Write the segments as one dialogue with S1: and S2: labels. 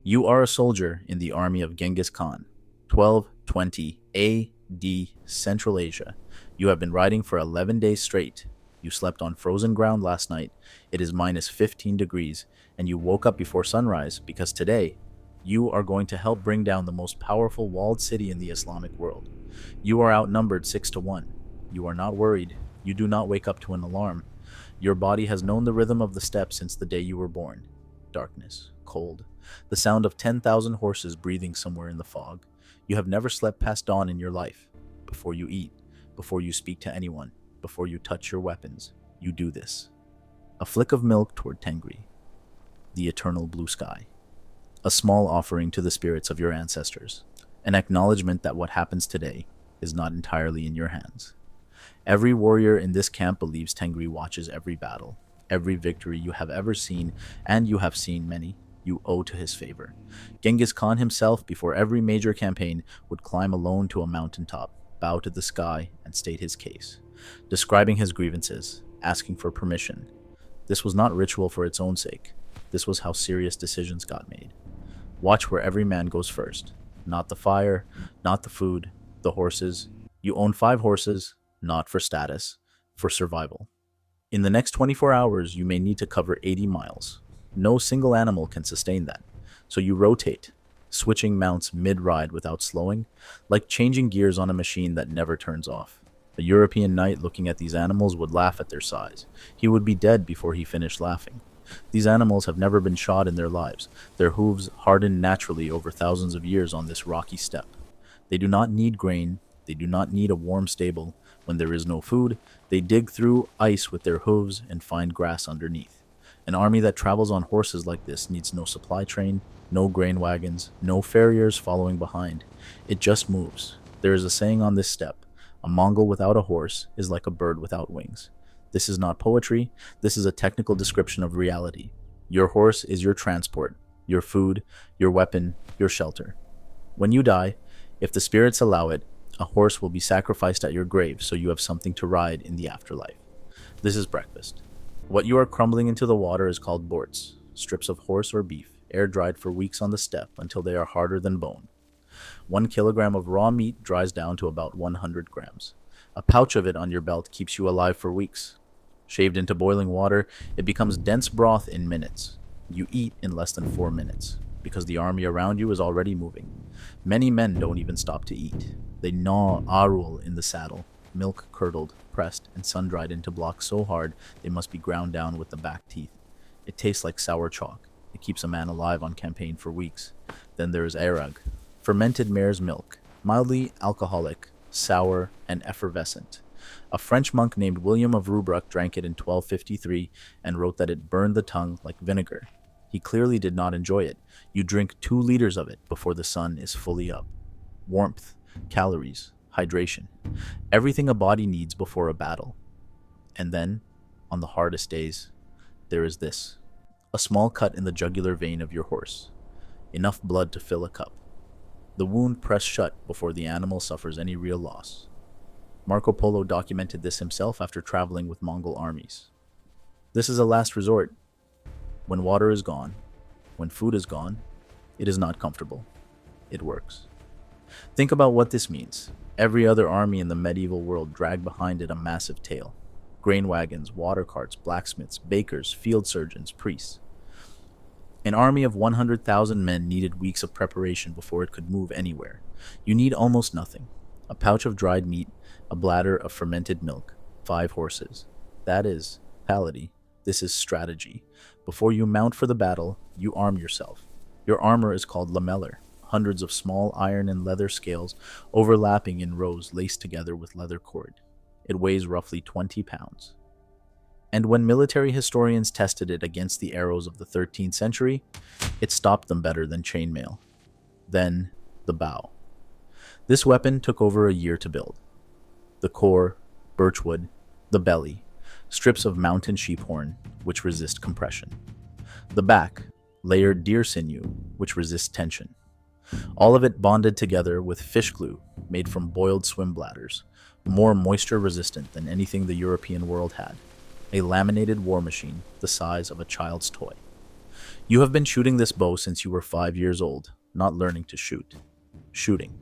S1: You are a soldier in the army of Genghis Khan, 1220 AD, Central Asia. You have been riding for 11 days straight. You slept on frozen ground last night. It is minus 15 degrees, and you woke up before sunrise because today you are going to help bring down the most powerful walled city in the Islamic world. You are outnumbered 6 to 1. You are not worried. You do not wake up to an alarm. Your body has known the rhythm of the steppe since the day you were born. Darkness, cold, the sound of 10,000 horses breathing somewhere in the fog. You have never slept past dawn in your life. Before you eat, before you speak to anyone, before you touch your weapons, you do this. A flick of milk toward Tengri, the eternal blue sky. A small offering to the spirits of your ancestors. An acknowledgement that what happens today is not entirely in your hands. Every warrior in this camp believes Tengri watches every battle. Every victory you have ever seen, and you have seen many, you owe to his favor. Genghis Khan himself, before every major campaign, would climb alone to a mountaintop, bow to the sky, and state his case, describing his grievances, asking for permission. This was not ritual for its own sake. This was how serious decisions got made. Watch where every man goes first. Not the fire, not the food, the horses. You own 5 horses, not for status, for survival. In the next 24 hours, you may need to cover 80 miles. No single animal can sustain that. So you rotate, switching mounts mid-ride without slowing, like changing gears on a machine that never turns off. A European knight looking at these animals would laugh at their size. He would be dead before he finished laughing. These animals have never been shod in their lives. Their hooves hardened naturally over thousands of years on this rocky steppe. They do not need grain. They do not need a warm stable. When there is no food, they dig through ice with their hooves and find grass underneath. An army that travels on horses like this needs no supply train, no grain wagons, no farriers following behind. It just moves. There is a saying on this steppe: a Mongol without a horse is like a bird without wings. This is not poetry. This is a technical description of reality. Your horse is your transport, your food, your weapon, your shelter. When you die, if the spirits allow it, a horse will be sacrificed at your grave so you have something to ride in the afterlife. This is breakfast. What you are crumbling into the water is called borts, strips of horse or beef, air-dried for weeks on the steppe until they are harder than bone. 1 kilogram of raw meat dries down to about 100 grams. A pouch of it on your belt keeps you alive for weeks. Shaved into boiling water, it becomes dense broth in minutes. You eat in less than 4 minutes, because the army around you is already moving. Many men don't even stop to eat. They gnaw arul in the saddle, milk curdled, pressed, and sun-dried into blocks so hard they must be ground down with the back teeth. It tastes like sour chalk. It keeps a man alive on campaign for weeks. Then there is arag, fermented mare's milk, mildly alcoholic, sour, and effervescent. A French monk named William of Rubruck drank it in 1253 and wrote that it burned the tongue like vinegar. He clearly did not enjoy it. You drink 2 liters of it before the sun is fully up. Warmth, calories, hydration, everything a body needs before a battle. And then, on the hardest days, there is this: a small cut in the jugular vein of your horse, enough blood to fill a cup. The wound pressed shut before the animal suffers any real loss. Marco Polo documented this himself after traveling with Mongol armies. This is a last resort. When water is gone, when food is gone, it is not comfortable. It works. Think about what this means. Every other army in the medieval world dragged behind it a massive tail. Grain wagons, water carts, blacksmiths, bakers, field surgeons, priests. An army of 100,000 men needed weeks of preparation before it could move anywhere. You need almost nothing. A pouch of dried meat, a bladder of fermented milk, 5 horses. That is mentality. This is strategy. Before you mount for the battle, you arm yourself. Your armor is called lamellar, hundreds of small iron and leather scales overlapping in rows laced together with leather cord. It weighs roughly 20 pounds. And when military historians tested it against the arrows of the 13th century, it stopped them better than chainmail. Then, the bow. This weapon took over a year to build. The core, birchwood, the belly, strips of mountain sheephorn, which resist compression. The back, layered deer sinew, which resists tension. All of it bonded together with fish glue made from boiled swim bladders, more moisture resistant than anything the European world had. A laminated war machine the size of a child's toy. You have been shooting this bow since you were 5 years old, not learning to shoot. Shooting.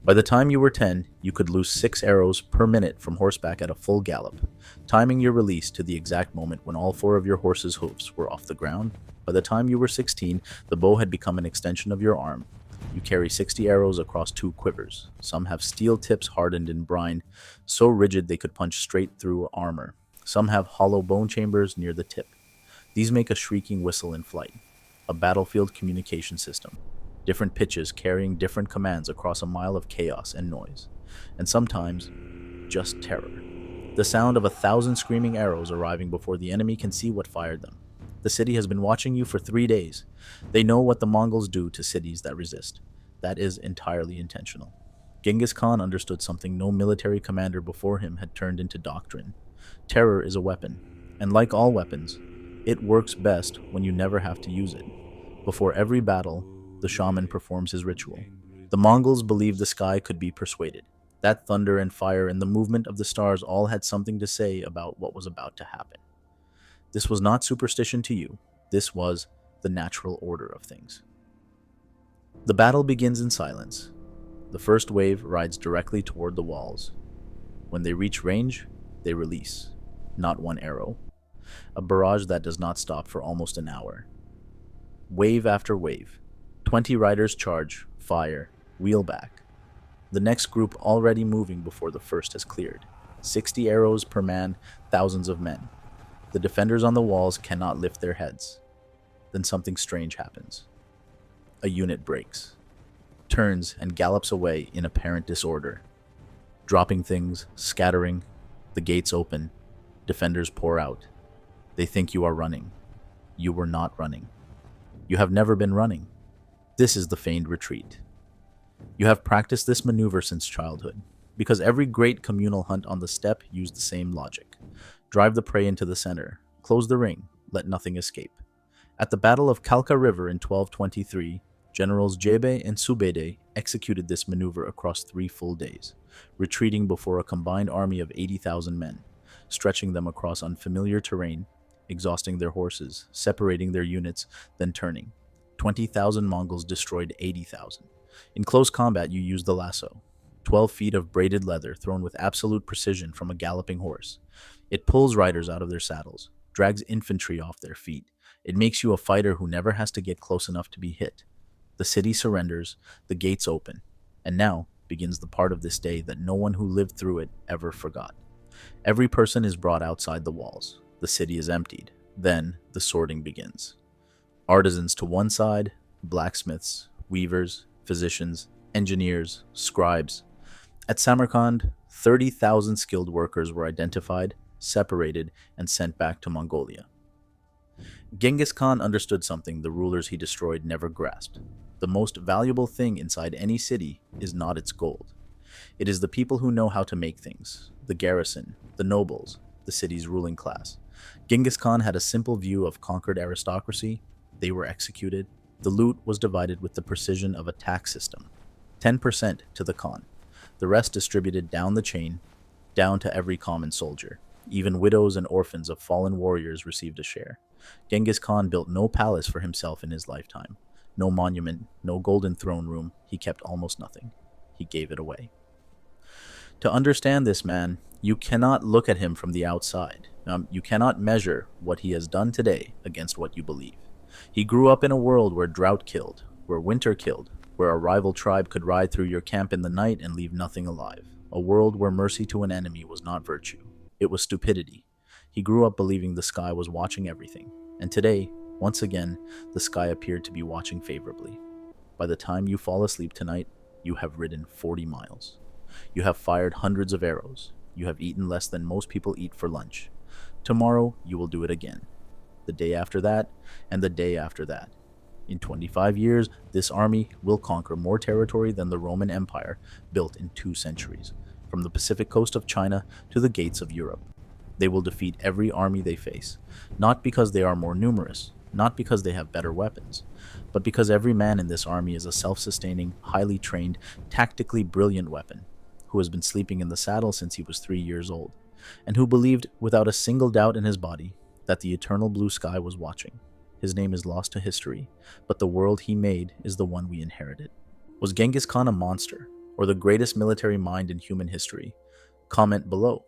S1: By the time you were 10, you could loose 6 arrows per minute from horseback at a full gallop, timing your release to the exact moment when all 4 of your horse's hoofs were off the ground. By the time you were 16, the bow had become an extension of your arm. You carry 60 arrows across 2 quivers. Some have steel tips hardened in brine, so rigid they could punch straight through armor. Some have hollow bone chambers near the tip. These make a shrieking whistle in flight, a battlefield communication system. Different pitches carrying different commands across a mile of chaos and noise, and sometimes just terror. The sound of 1,000 screaming arrows arriving before the enemy can see what fired them. The city has been watching you for 3 days. They know what the Mongols do to cities that resist. That is entirely intentional. Genghis Khan understood something no military commander before him had turned into doctrine. Terror is a weapon, and like all weapons, it works best when you never have to use it. Before every battle, the shaman performs his ritual. The Mongols believed the sky could be persuaded. That thunder and fire and the movement of the stars all had something to say about what was about to happen. This was not superstition to you. This was the natural order of things. The battle begins in silence. The first wave rides directly toward the walls. When they reach range, they release. Not one arrow. A barrage that does not stop for almost an hour. Wave after wave. 20 riders charge, fire, wheel back. The next group already moving before the first has cleared. 60 arrows per man, thousands of men. The defenders on the walls cannot lift their heads. Then something strange happens. A unit breaks, turns and gallops away in apparent disorder. Dropping things, scattering, the gates open, defenders pour out. They think you are running. You were not running. You have never been running. This is the feigned retreat. You have practiced this maneuver since childhood, because every great communal hunt on the steppe used the same logic. Drive the prey into the center, close the ring, let nothing escape. At the Battle of Kalka River in 1223, Generals Jebe and Subede executed this maneuver across 3 full days, retreating before a combined army of 80,000 men, stretching them across unfamiliar terrain, exhausting their horses, separating their units, then turning. 20,000 Mongols destroyed 80,000. In close combat, you use the lasso, 12 feet of braided leather thrown with absolute precision from a galloping horse. It pulls riders out of their saddles, drags infantry off their feet. It makes you a fighter who never has to get close enough to be hit. The city surrenders, the gates open, and now begins the part of this day that no one who lived through it ever forgot. Every person is brought outside the walls. The city is emptied. Then the sorting begins. Artisans to one side, blacksmiths, weavers, physicians, engineers, scribes. At Samarkand, 30,000 skilled workers were identified, separated, and sent back to Mongolia. Genghis Khan understood something the rulers he destroyed never grasped. The most valuable thing inside any city is not its gold. It is the people who know how to make things, the garrison, the nobles, the city's ruling class. Genghis Khan had a simple view of conquered aristocracy. They were executed. The loot was divided with the precision of a tax system. 10% to the Khan. The rest distributed down the chain, down to every common soldier. Even widows and orphans of fallen warriors received a share. Genghis Khan built no palace for himself in his lifetime. No monument, no golden throne room. He kept almost nothing. He gave it away. To understand this man, you cannot look at him from the outside. You cannot measure what he has done today against what you believe. He grew up in a world where drought killed, where winter killed, where a rival tribe could ride through your camp in the night and leave nothing alive. A world where mercy to an enemy was not virtue. It was stupidity. He grew up believing the sky was watching everything. And today, once again, the sky appeared to be watching favorably. By the time you fall asleep tonight, you have ridden 40 miles. You have fired hundreds of arrows. You have eaten less than most people eat for lunch. Tomorrow, you will do it again. The day after that, and the day after that. In 25 years, this army will conquer more territory than the Roman Empire, built in 2 centuries, from the Pacific coast of China to the gates of Europe. They will defeat every army they face, not because they are more numerous, not because they have better weapons, but because every man in this army is a self-sustaining, highly trained, tactically brilliant weapon, who has been sleeping in the saddle since he was 3 years old, and who believed, without a single doubt in his body, that the eternal blue sky was watching. his name is lost to history, but the world he made is the one we inherited. Was Genghis Khan a monster, or the greatest military mind in human history? Comment below.